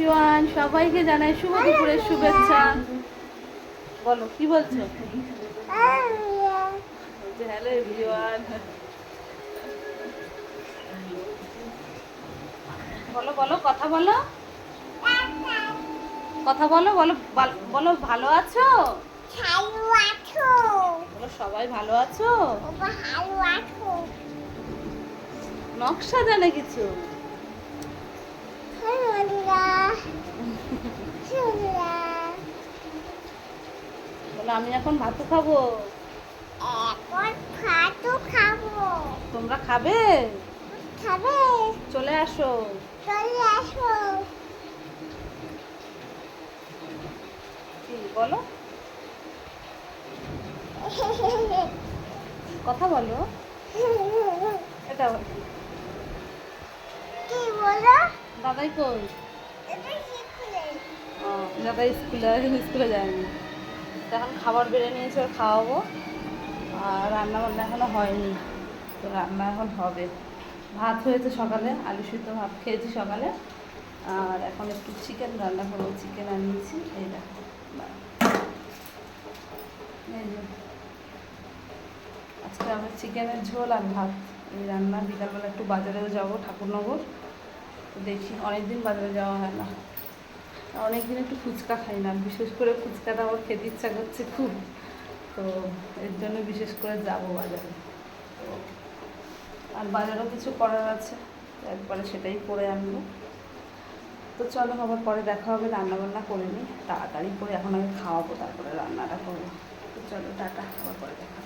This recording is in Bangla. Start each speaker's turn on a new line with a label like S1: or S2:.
S1: এভরিওয়ান, সবাইকে জানাই শুভ দুপুরের শুভেচ্ছা। বলো কি বলছো? হ্যালো এভরিওয়ান, বলো বলো কথা বলো, কথা বলো বলো বলো ভালো আছো? বলো সবাই ভালো আছো? নকশা জানে কিছু? বলো আমি এখন ভাত খাবো। তোমরা খাবে? চলে আসো। কি বলো, কথা বলো। এটা দাদাই কই? ও, দাদা স্কুলে যায়নি। এখন খাবার বেড়ে নিয়েছে, ওর খাওয়াবো। আর রান্না বান্না এখনো হয়নি, তো রান্না এখন হবে। ভাত হয়েছে সকালে, আলু সিদ্ধ ভাত খেয়েছি সকালে। আর এখন একটু চিকেন রান্না করবো, চিকেন আনিয়েছি। এই দেখো, এই যে আজকে আমার চিকেনের ঝোল আর ভাত এই রান্না। বিকালবেলা একটু বাজারেও যাবো, ঠাকুরনগর। দেখি, অনেকদিন বাজারে যাওয়া হয় না। অনেকদিন একটু ফুচকা খাই না, বিশেষ করে ফুচকাটা আমার খেতে ইচ্ছা করছে খুব। তো এর জন্য বিশেষ করে যাবো বাজারে। তো আর বাজারেও কিছু করার আছে, একবারে সেটাই করে আনবো। তো চলো, আবার পরে দেখা হবে। রান্নাবান্না করে নিই তাড়াতাড়ি করে, এখন আমি খাওয়াবো, তারপরে রান্নাটা করবো। তো চলো টাটা, আবার পরে দেখা হবে।